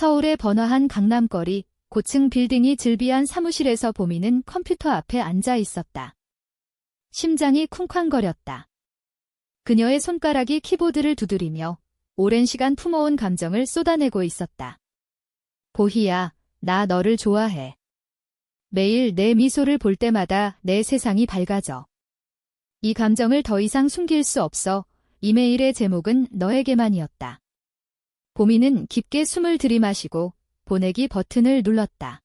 서울의 번화한 강남거리, 고층 빌딩이 즐비한 사무실에서 보미는 컴퓨터 앞에 앉아 있었다. 심장이 쿵쾅거렸다. 그녀의 손가락이 키보드를 두드리며 오랜 시간 품어온 감정을 쏟아내고 있었다. 보희야, 나 너를 좋아해. 매일 내 미소를 볼 때마다 내 세상이 밝아져. 이 감정을 더 이상 숨길 수 없어. 이메일의 제목은 너에게만이었다. 보미는 깊게 숨을 들이마시고 보내기 버튼을 눌렀다.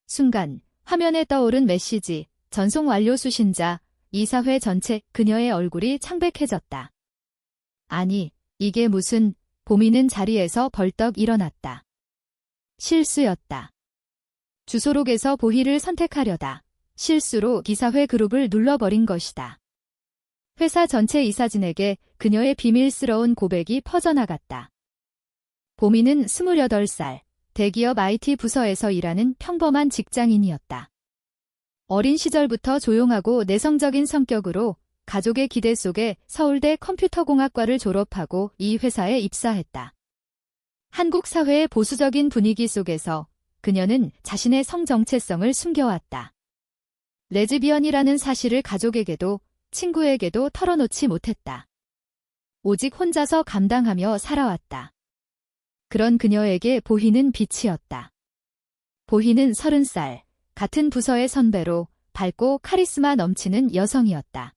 순간 화면에 떠오른 메시지, 전송 완료 수신자, 이사회 전체. 그녀의 얼굴이 창백해졌다. 아니, 이게 무슨... 보미는 자리에서 벌떡 일어났다. 실수였다. 주소록에서 보희를 선택하려다 실수로 이사회 그룹을 눌러버린 것이다. 회사 전체 이사진에게 그녀의 비밀스러운 고백이 퍼져나갔다. 보미는 28살, 대기업 IT 부서에서 일하는 평범한 직장인이었다. 어린 시절부터 조용하고 내성적인 성격으로 가족의 기대 속에 서울대 컴퓨터공학과를 졸업하고 이 회사에 입사했다. 한국 사회의 보수적인 분위기 속에서 그녀는 자신의 성 정체성을 숨겨왔다. 레즈비언이라는 사실을 가족에게도 친구에게도 털어놓지 못했다. 오직 혼자서 감당하며 살아왔다. 그런 그녀에게 보희는 빛이었다. 보희는 30살, 같은 부서의 선배로 밝고 카리스마 넘치는 여성이었다.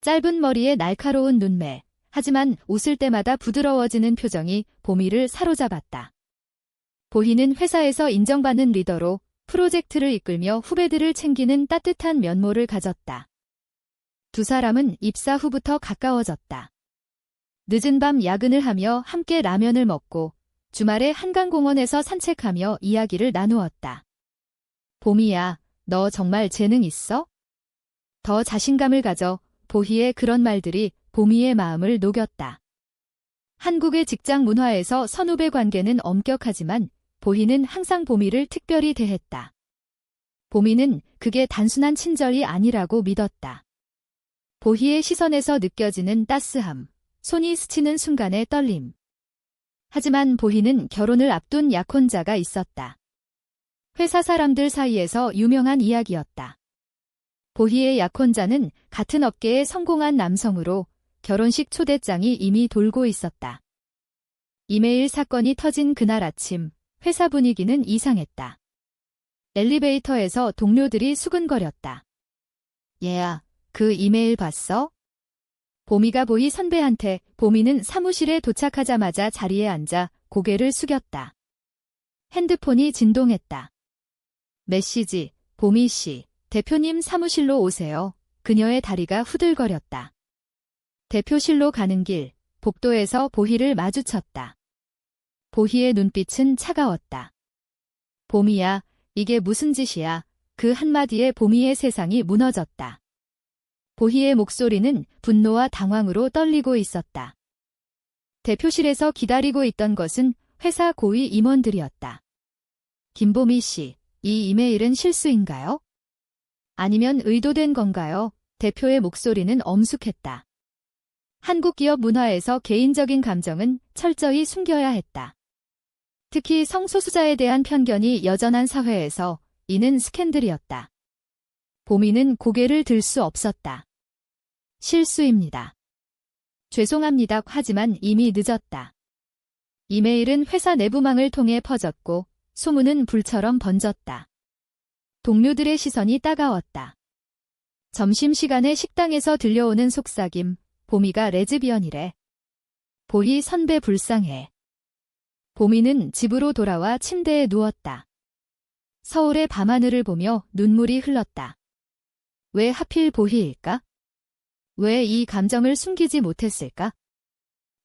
짧은 머리에 날카로운 눈매, 하지만 웃을 때마다 부드러워지는 표정이 보미를 사로잡았다. 보희는 회사에서 인정받는 리더로 프로젝트를 이끌며 후배들을 챙기는 따뜻한 면모를 가졌다. 두 사람은 입사 후부터 가까워졌다. 늦은 밤 야근을 하며 함께 라면을 먹고 주말에 한강공원에서 산책하며 이야기를 나누었다. 보미야, 너 정말 재능 있어? 더 자신감을 가져. 보희의 그런 말들이 보미의 마음을 녹였다. 한국의 직장 문화에서 선후배 관계는 엄격하지만 보희는 항상 보미를 특별히 대했다. 보미는 그게 단순한 친절이 아니라고 믿었다. 보희의 시선에서 느껴지는 따스함, 손이 스치는 순간의 떨림. 하지만 보희는 결혼을 앞둔 약혼자가 있었다. 회사 사람들 사이에서 유명한 이야기였다. 보희의 약혼자는 같은 업계의 성공한 남성으로 결혼식 초대장이 이미 돌고 있었다. 이메일 사건이 터진 그날 아침, 회사 분위기는 이상했다. 엘리베이터에서 동료들이 수근거렸다. 얘야, 그 이메일 봤어? 보미가 보희 선배한테. 보미는 사무실에 도착하자마자 자리에 앉아 고개를 숙였다. 핸드폰이 진동했다. 메시지, 보미 씨, 대표님 사무실로 오세요. 그녀의 다리가 후들거렸다. 대표실로 가는 길, 복도에서 보희를 마주쳤다. 보희의 눈빛은 차가웠다. 보미야, 이게 무슨 짓이야. 그 한마디에 보미의 세상이 무너졌다. 보희의 목소리는 분노와 당황으로 떨리고 있었다. 대표실에서 기다리고 있던 것은 회사 고위 임원들이었다. 김보미 씨, 이 이메일은 실수인가요? 아니면 의도된 건가요? 대표의 목소리는 엄숙했다. 한국 기업 문화에서 개인적인 감정은 철저히 숨겨야 했다. 특히 성소수자에 대한 편견이 여전한 사회에서 이는 스캔들이었다. 보미는 고개를 들 수 없었다. 실수입니다. 죄송합니다. 하지만 이미 늦었다. 이메일은 회사 내부망을 통해 퍼졌고 소문은 불처럼 번졌다. 동료들의 시선이 따가웠다. 점심시간에 식당에서 들려오는 속삭임, 보미가 레즈비언이래. 보희 선배 불쌍해. 보미는 집으로 돌아와 침대에 누웠다. 서울의 밤하늘을 보며 눈물이 흘렀다. 왜 하필 보희일까? 왜 이 감정을 숨기지 못했을까?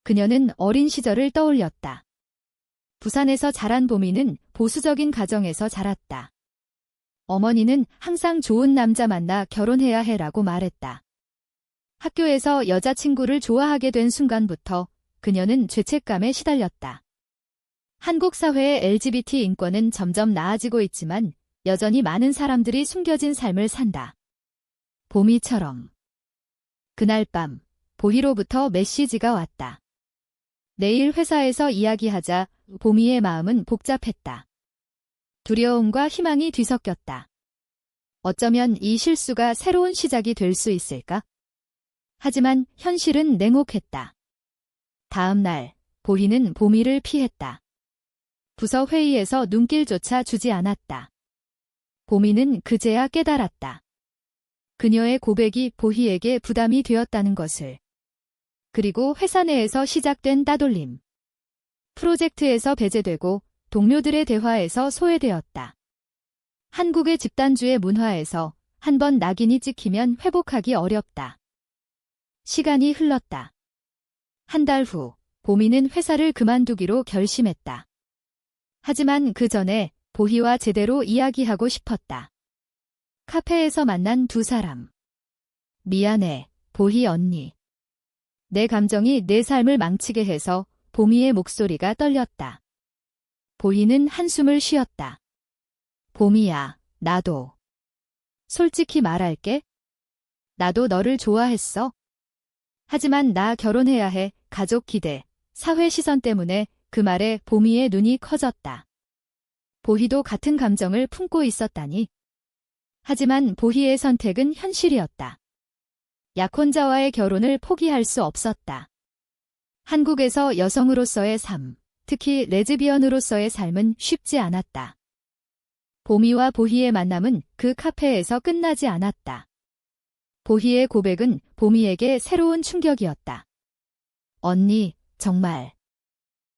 그녀는 어린 시절을 떠올렸다. 부산에서 자란 보미는 보수적인 가정에서 자랐다. 어머니는 항상 좋은 남자 만나 결혼해야 해라고 말했다. 학교에서 여자친구를 좋아하게 된 순간부터 그녀는 죄책감에 시달렸다. 한국 사회의 LGBT 인권은 점점 나아지고 있지만 여전히 많은 사람들이 숨겨진 삶을 산다. 보미처럼. 그날 밤, 보희로부터 메시지가 왔다. 내일 회사에서 이야기하자. 보미의 마음은 복잡했다. 두려움과 희망이 뒤섞였다. 어쩌면 이 실수가 새로운 시작이 될 수 있을까? 하지만 현실은 냉혹했다. 다음 날, 보희는 보미를 피했다. 부서 회의에서 눈길조차 주지 않았다. 보미는 그제야 깨달았다. 그녀의 고백이 보희에게 부담이 되었다는 것을. 그리고 회사 내에서 시작된 따돌림. 프로젝트에서 배제되고 동료들의 대화에서 소외되었다. 한국의 집단주의 문화에서 한번 낙인이 찍히면 회복하기 어렵다. 시간이 흘렀다. 한 달 후, 보미는 회사를 그만두기로 결심했다. 하지만 그 전에 보희와 제대로 이야기하고 싶었다. 카페에서 만난 두 사람. 미안해, 보희 언니. 내 감정이 내 삶을 망치게 해서 보미의 목소리가 떨렸다. 보희는 한숨을 쉬었다. 보미야, 나도. 솔직히 말할게. 나도 너를 좋아했어. 하지만 나 결혼해야 해. 가족 기대, 사회 시선 때문에 그 말에 보미의 눈이 커졌다. 보희도 같은 감정을 품고 있었다니. 하지만 보희의 선택은 현실이었다. 약혼자와의 결혼을 포기할 수 없었다. 한국에서 여성으로서의 삶, 특히 레즈비언으로서의 삶은 쉽지 않았다. 보미와 보희의 만남은 그 카페에서 끝나지 않았다. 보희의 고백은 보미에게 새로운 충격이었다. 언니, 정말.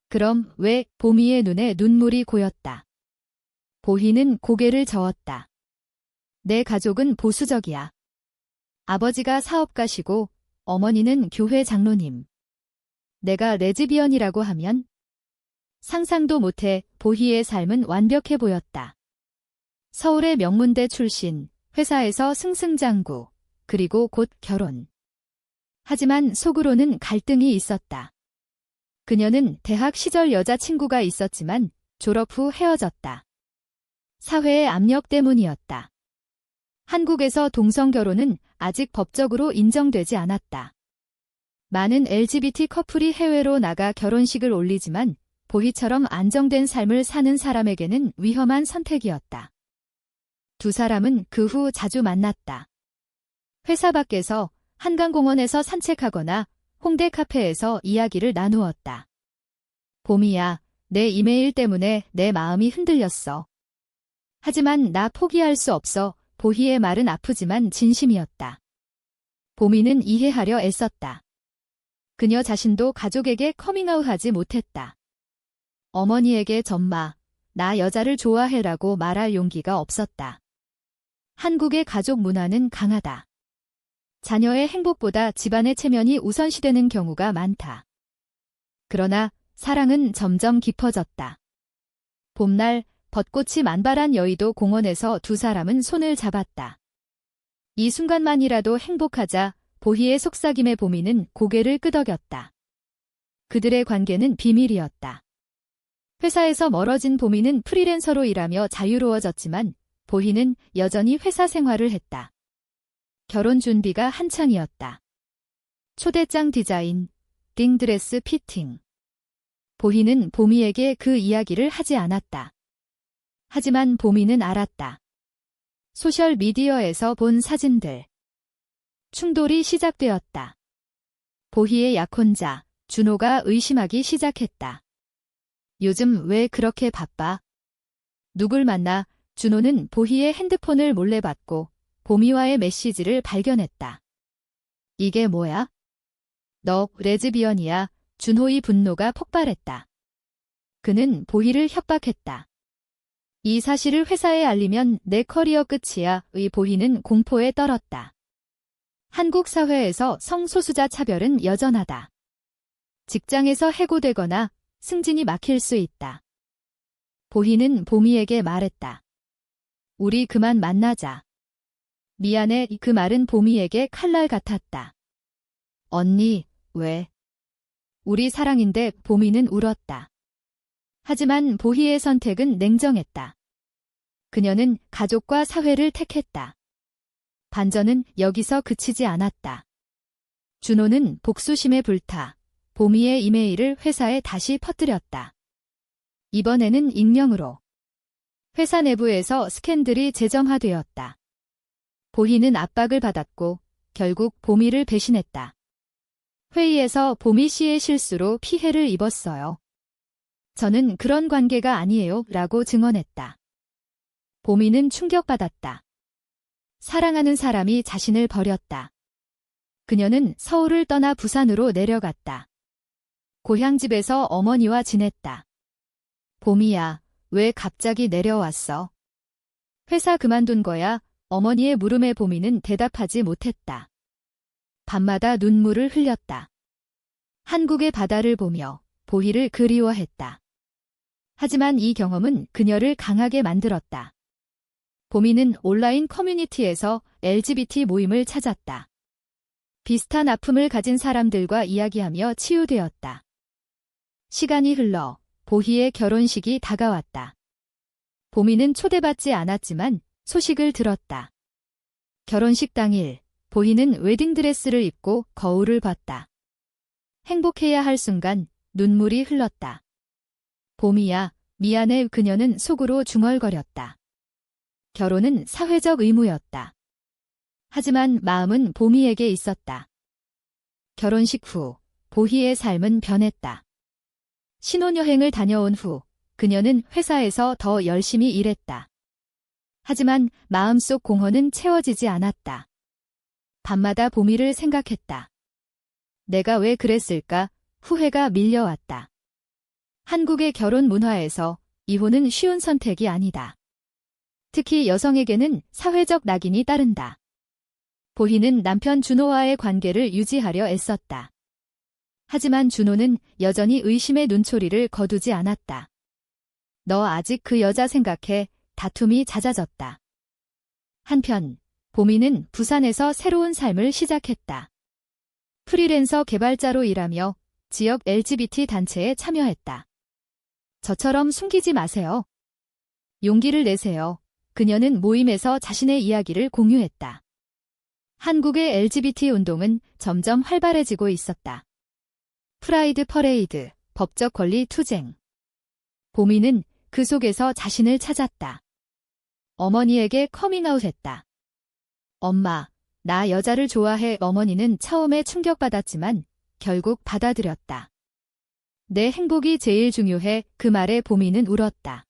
그럼 왜? 보미의 눈에 눈물이 고였다. 보희는 고개를 저었다. 내 가족은 보수적이야. 아버지가 사업가시고 어머니는 교회 장로님. 내가 레즈비언이라고 하면? 상상도 못해. 보희의 삶은 완벽해 보였다. 서울의 명문대 출신, 회사에서 승승장구, 그리고 곧 결혼. 하지만 속으로는 갈등이 있었다. 그녀는 대학 시절 여자친구가 있었지만 졸업 후 헤어졌다. 사회의 압력 때문이었다. 한국에서 동성결혼은 아직 법적으로 인정되지 않았다. 많은 LGBT 커플이 해외로 나가 결혼식을 올리지만 보희처럼 안정된 삶을 사는 사람에게는 위험한 선택이었다. 두 사람은 그 후 자주 만났다. 회사 밖에서 한강공원에서 산책하거나 홍대 카페에서 이야기를 나누었다. 보미야, 내 이메일 때문에 내 마음이 흔들렸어. 하지만 나 포기할 수 없어. 보희의 말은 아프지만 진심이었다. 보미는 이해하려 애썼다. 그녀 자신도 가족에게 커밍아웃하지 못했다. 어머니에게 전마, 나 여자를 좋아해라고 말할 용기가 없었다. 한국의 가족 문화는 강하다. 자녀의 행복보다 집안의 체면이 우선시되는 경우가 많다. 그러나 사랑은 점점 깊어졌다. 봄날 벚꽃이 만발한 여의도 공원에서 두 사람은 손을 잡았다. 이 순간만이라도 행복하자. 보희의 속삭임에 보미는 고개를 끄덕였다. 그들의 관계는 비밀이었다. 회사에서 멀어진 보미는 프리랜서로 일하며 자유로워졌지만 보희는 여전히 회사 생활을 했다. 결혼 준비가 한창이었다. 초대장 디자인, 딩드레스 피팅. 보희는 보미에게 그 이야기를 하지 않았다. 하지만 보미는 알았다. 소셜미디어에서 본 사진들. 충돌이 시작되었다. 보희의 약혼자, 준호가 의심하기 시작했다. 요즘 왜 그렇게 바빠? 누굴 만나? 준호는 보희의 핸드폰을 몰래 받고 보미와의 메시지를 발견했다. 이게 뭐야? 너 레즈비언이야. 준호의 분노가 폭발했다. 그는 보희를 협박했다. 이 사실을 회사에 알리면 내 커리어 끝이야. 의 보희는 공포에 떨었다. 한국 사회에서 성소수자 차별은 여전하다. 직장에서 해고되거나 승진이 막힐 수 있다. 보희는 보미에게 말했다. 우리 그만 만나자. 미안해. 그 말은 보미에게 칼날 같았다. 언니, 왜? 우리 사랑인데. 보미는 울었다. 하지만 보희의 선택은 냉정했다. 그녀는 가족과 사회를 택했다. 반전은 여기서 그치지 않았다. 준호는 복수심에 불타 보미의 이메일을 회사에 다시 퍼뜨렸다. 이번에는 익명으로. 회사 내부에서 스캔들이 재점화되었다. 보희는 압박을 받았고 결국 보미를 배신했다. 회의에서 보미 씨의 실수로 피해를 입었어요. 저는 그런 관계가 아니에요 라고 증언했다. 보미는 충격받았다. 사랑하는 사람이 자신을 버렸다. 그녀는 서울을 떠나 부산으로 내려갔다. 고향집에서 어머니와 지냈다. 보미야, 왜 갑자기 내려왔어? 회사 그만둔 거야? 어머니의 물음에 보미는 대답하지 못했다. 밤마다 눈물을 흘렸다. 한국의 바다를 보며 보희를 그리워했다. 하지만 이 경험은 그녀를 강하게 만들었다. 보미는 온라인 커뮤니티에서 LGBT 모임을 찾았다. 비슷한 아픔을 가진 사람들과 이야기하며 치유되었다. 시간이 흘러 보희의 결혼식이 다가왔다. 보미는 초대받지 않았지만 소식을 들었다. 결혼식 당일, 보희는 웨딩드레스를 입고 거울을 봤다. 행복해야 할 순간 눈물이 흘렀다. 보미야, 미안해. 그녀는 속으로 중얼거렸다. 결혼은 사회적 의무였다. 하지만 마음은 보미에게 있었다. 결혼식 후 보희의 삶은 변했다. 신혼여행을 다녀온 후 그녀는 회사에서 더 열심히 일했다. 하지만 마음속 공허는 채워지지 않았다. 밤마다 보미를 생각했다. 내가 왜 그랬을까? 후회가 밀려왔다. 한국의 결혼 문화에서 이혼은 쉬운 선택이 아니다. 특히 여성에게는 사회적 낙인이 따른다. 보희는 남편 준호와의 관계를 유지하려 애썼다. 하지만 준호는 여전히 의심의 눈초리를 거두지 않았다. 너 아직 그 여자 생각해. 다툼이 잦아졌다. 한편 보미는 부산에서 새로운 삶을 시작했다. 프리랜서 개발자로 일하며 지역 LGBT 단체에 참여했다. 저처럼 숨기지 마세요. 용기를 내세요. 그녀는 모임에서 자신의 이야기를 공유했다. 한국의 LGBT 운동은 점점 활발해지고 있었다. 프라이드 퍼레이드, 법적 권리 투쟁. 보미는 그 속에서 자신을 찾았다. 어머니에게 커밍아웃했다. 엄마, 나 여자를 좋아해. 어머니는 처음에 충격받았지만 결국 받아들였다. 내 행복이 제일 중요해. 그 말에 보미는 울었다.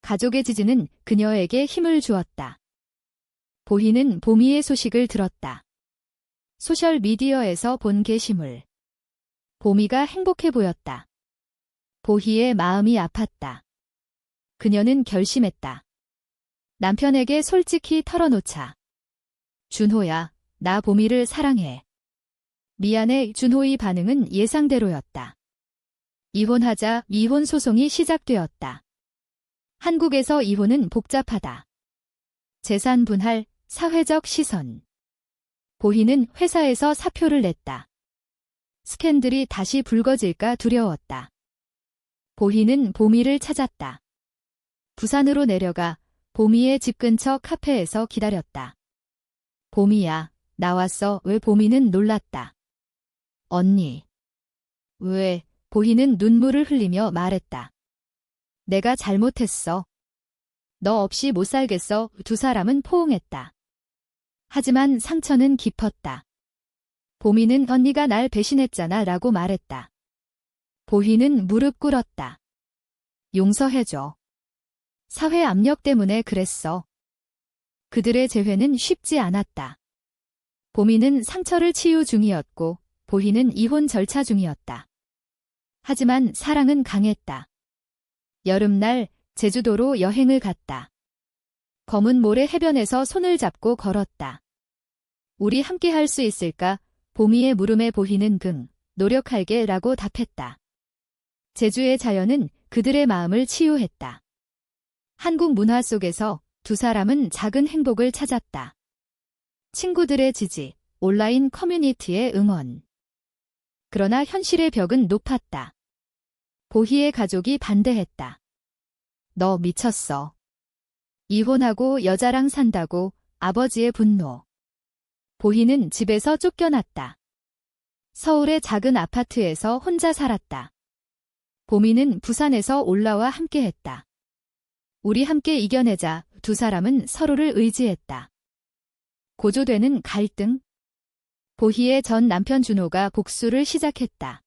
가족의 지지는 그녀에게 힘을 주었다. 보희는 보미의 소식을 들었다. 소셜미디어에서 본 게시물. 보미가 행복해 보였다. 보희의 마음이 아팠다. 그녀는 결심했다. 남편에게 솔직히 털어놓자. 준호야, 나 보미를 사랑해. 미안해. 준호의 반응은 예상대로였다. 이혼하자. 이혼 소송이 시작되었다. 한국에서 이혼은 복잡하다. 재산 분할, 사회적 시선. 보희는 회사에서 사표를 냈다. 스캔들이 다시 불거질까 두려웠다. 보희는 보미를 찾았다. 부산으로 내려가 보미의 집 근처 카페에서 기다렸다. 보미야, 나왔어. 왜? 보미는 놀랐다. 언니. 왜? 보희는 눈물을 흘리며 말했다. 내가 잘못했어. 너 없이 못 살겠어. 두 사람은 포옹했다. 하지만 상처는 깊었다. 보미는 언니가 날 배신했잖아 라고 말했다. 보희는 무릎 꿇었다. 용서해줘. 사회 압력 때문에 그랬어. 그들의 재회는 쉽지 않았다. 보미는 상처를 치유 중이었고 보희는 이혼 절차 중이었다. 하지만 사랑은 강했다. 여름날 제주도로 여행을 갔다. 검은 모래 해변에서 손을 잡고 걸었다. 우리 함께 할 수 있을까? 보미의 물음에 보희는 노력할게 라고 답했다. 제주의 자연은 그들의 마음을 치유했다. 한국 문화 속에서 두 사람은 작은 행복을 찾았다. 친구들의 지지, 온라인 커뮤니티의 응원. 그러나 현실의 벽은 높았다. 보희의 가족이 반대했다. 너 미쳤어. 이혼하고 여자랑 산다고. 아버지의 분노. 보희는 집에서 쫓겨났다. 서울의 작은 아파트에서 혼자 살았다. 보미는 부산에서 올라와 함께했다. 우리 함께 이겨내자. 두 사람은 서로를 의지했다. 고조되는 갈등. 보희의 전 남편 준호가 복수를 시작했다.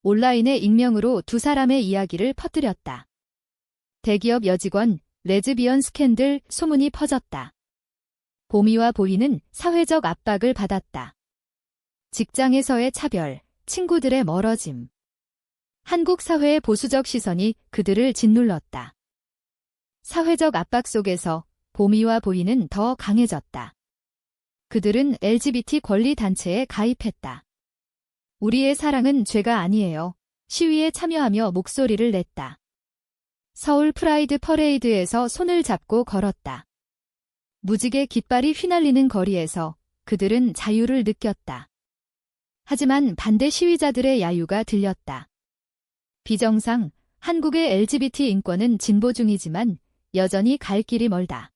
온라인의 익명으로 두 사람의 이야기를 퍼뜨렸다. 대기업 여직원, 레즈비언 스캔들 소문이 퍼졌다. 보미와 보희는 사회적 압박을 받았다. 직장에서의 차별, 친구들의 멀어짐. 한국 사회의 보수적 시선이 그들을 짓눌렀다. 사회적 압박 속에서 보미와 보희는 더 강해졌다. 그들은 LGBT 권리 단체에 가입했다. 우리의 사랑은 죄가 아니에요. 시위에 참여하며 목소리를 냈다. 서울 프라이드 퍼레이드에서 손을 잡고 걸었다. 무지개 깃발이 휘날리는 거리에서 그들은 자유를 느꼈다. 하지만 반대 시위자들의 야유가 들렸다. 비정상, 한국의 LGBT 인권은 진보 중이지만 여전히 갈 길이 멀다.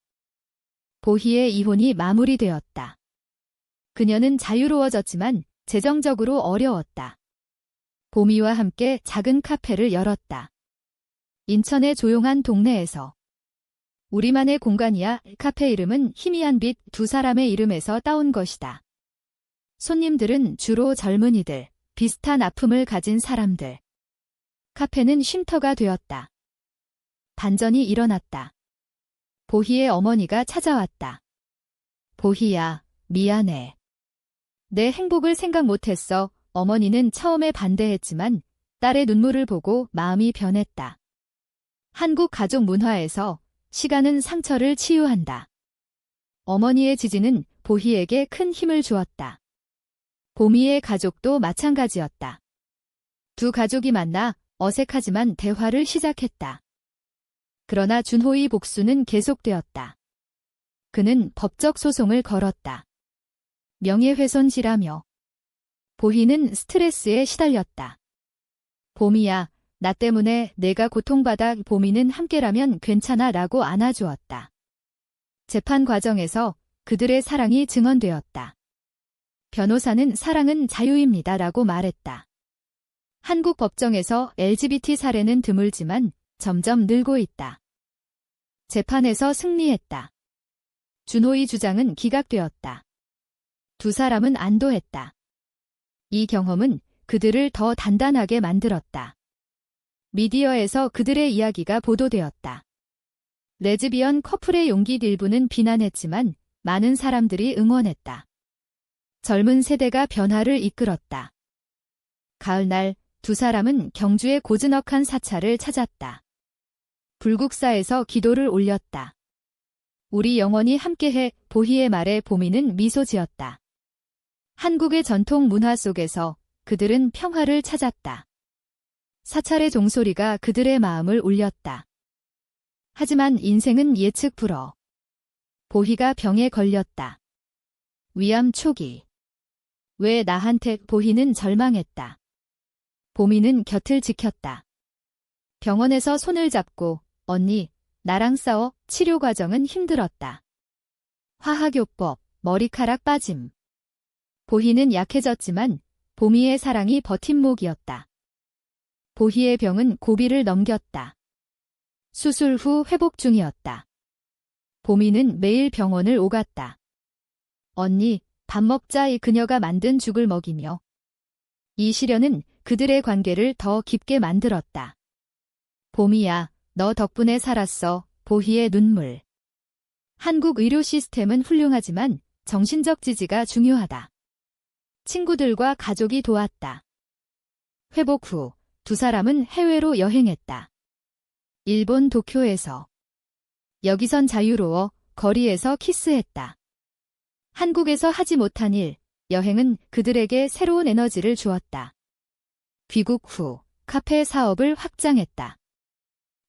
보희의 이혼이 마무리되었다. 그녀는 자유로워졌지만 재정적으로 어려웠다. 보미와 함께 작은 카페를 열었다. 인천의 조용한 동네에서. 우리만의 공간이야. 카페 이름은 희미한 빛 두 사람의 이름에서 따온 것이다. 손님들은 주로 젊은이들, 비슷한 아픔을 가진 사람들. 카페는 쉼터가 되었다. 반전이 일어났다. 보희의 어머니가 찾아왔다. 보희야, 미안해. 내 행복을 생각 못했어. 어머니는 처음에 반대했지만 딸의 눈물을 보고 마음이 변했다. 한국 가족 문화에서 시간은 상처를 치유한다. 어머니의 지지는 보희에게 큰 힘을 주었다. 보미의 가족도 마찬가지였다. 두 가족이 만나 어색하지만 대화를 시작했다. 그러나 준호의 복수는 계속되었다. 그는 법적 소송을 걸었다. 명예훼손죄라며. 보희는 스트레스에 시달렸다. 보미야, 나 때문에 내가 고통받아. 보미는 함께라면 괜찮아 라고 안아주었다. 재판 과정에서 그들의 사랑이 증언되었다. 변호사는 사랑은 자유입니다 라고 말했다. 한국 법정에서 LGBT 사례는 드물지만 점점 늘고 있다. 재판에서 승리했다. 준호의 주장은 기각되었다. 두 사람은 안도했다. 이 경험은 그들을 더 단단하게 만들었다. 미디어에서 그들의 이야기가 보도되었다. 레즈비언 커플의 용기 일부는 비난했지만 많은 사람들이 응원했다. 젊은 세대가 변화를 이끌었다. 가을날 두 사람은 경주의 고즈넉한 사찰을 찾았다. 불국사에서 기도를 올렸다. 우리 영원히 함께해. 보희의 말에 보미는 미소 지었다. 한국의 전통 문화 속에서 그들은 평화를 찾았다. 사찰의 종소리가 그들의 마음을 울렸다. 하지만 인생은 예측 불허. 보희가 병에 걸렸다. 위암 초기. 왜 나한테? 보희는 절망했다. 보미는 곁을 지켰다. 병원에서 손을 잡고 언니, 나랑 싸워. 치료 과정은 힘들었다. 화학요법, 머리카락 빠짐. 보희는 약해졌지만 보미의 사랑이 버팀목이었다. 보희의 병은 고비를 넘겼다. 수술 후 회복 중이었다. 보미는 매일 병원을 오갔다. 언니, 밥 먹자. 이 그녀가 만든 죽을 먹이며. 이 시련은 그들의 관계를 더 깊게 만들었다. 보미야, 너 덕분에 살았어. 보희의 눈물. 한국 의료 시스템은 훌륭하지만 정신적 지지가 중요하다. 친구들과 가족이 도왔다. 회복 후 두 사람은 해외로 여행했다. 일본 도쿄에서. 여기선 자유로워. 거리에서 키스했다. 한국에서 하지 못한 일, 여행은 그들에게 새로운 에너지를 주었다. 귀국 후 카페 사업을 확장했다.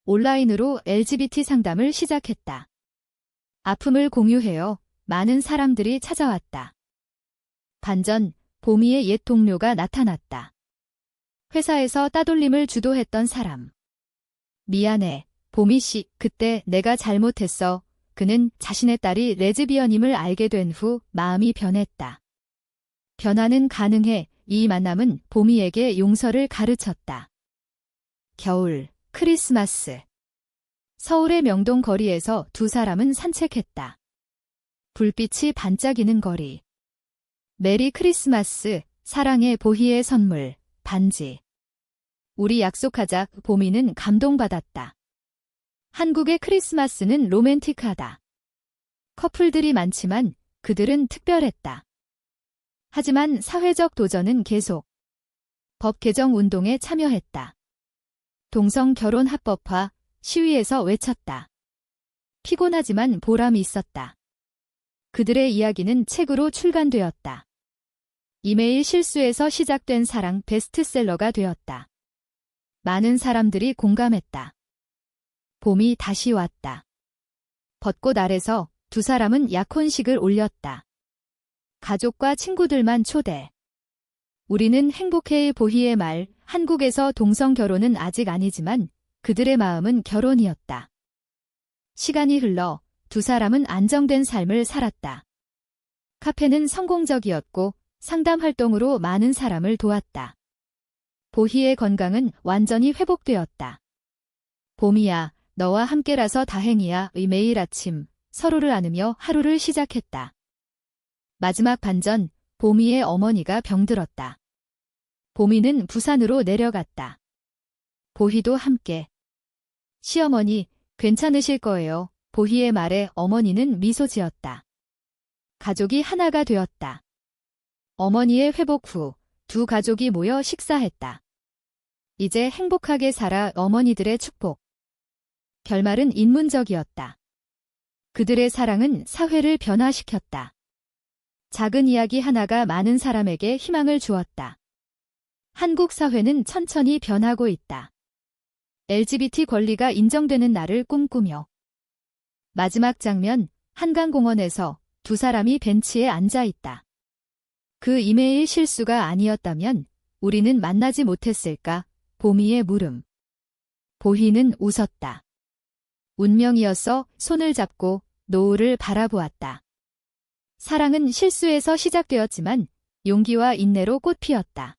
온라인으로 LGBT 상담을 시작했다. 아픔을 공유해요. 많은 사람들이 찾아왔다. 반전, 보미의 옛 동료가 나타났다. 회사에서 따돌림을 주도했던 사람. 미안해, 보미 씨. 그때 내가 잘못했어. 그는 자신의 딸이 레즈비언임을 알게 된 후 마음이 변했다. 변화는 가능해. 이 만남은 보미에게 용서를 가르쳤다. 겨울, 크리스마스. 서울의 명동 거리에서 두 사람은 산책했다. 불빛이 반짝이는 거리. 메리 크리스마스, 사랑의 보희의 선물, 반지. 우리 약속하자. 보미는 감동받았다. 한국의 크리스마스는 로맨틱하다. 커플들이 많지만 그들은 특별했다. 하지만 사회적 도전은 계속. 법 개정 운동에 참여했다. 동성 결혼 합법화, 시위에서 외쳤다. 피곤하지만 보람이 있었다. 그들의 이야기는 책으로 출간되었다. 이메일 실수에서 시작된 사랑 베스트셀러가 되었다. 많은 사람들이 공감했다. 봄이 다시 왔다. 벚꽃 아래서 두 사람은 약혼식을 올렸다. 가족과 친구들만 초대. 우리는 행복해의 보희의 말, 한국에서 동성 결혼은 아직 아니지만 그들의 마음은 결혼이었다. 시간이 흘러 두 사람은 안정된 삶을 살았다. 카페는 성공적이었고 상담 활동으로 많은 사람을 도왔다. 보희의 건강은 완전히 회복되었다. 봄이야, 너와 함께라서 다행이야. 의 매일 아침 서로를 안으며 하루를 시작했다. 마지막 반전, 보미의 어머니가 병들었다. 보미는 부산으로 내려갔다. 보희도 함께. 시어머니, 괜찮으실 거예요. 보희의 말에 어머니는 미소 지었다. 가족이 하나가 되었다. 어머니의 회복 후 두 가족이 모여 식사했다. 이제 행복하게 살아. 어머니들의 축복. 결말은 인문적이었다. 그들의 사랑은 사회를 변화시켰다. 작은 이야기 하나가 많은 사람에게 희망을 주었다. 한국 사회는 천천히 변하고 있다. LGBT 권리가 인정되는 날을 꿈꾸며. 마지막 장면, 한강공원에서 두 사람이 벤치에 앉아 있다. 그 이메일 실수가 아니었다면 우리는 만나지 못했을까? 보미의 물음. 보희는 웃었다. 운명이었어. 손을 잡고 노을을 바라보았다. 사랑은 실수에서 시작되었지만 용기와 인내로 꽃피었다.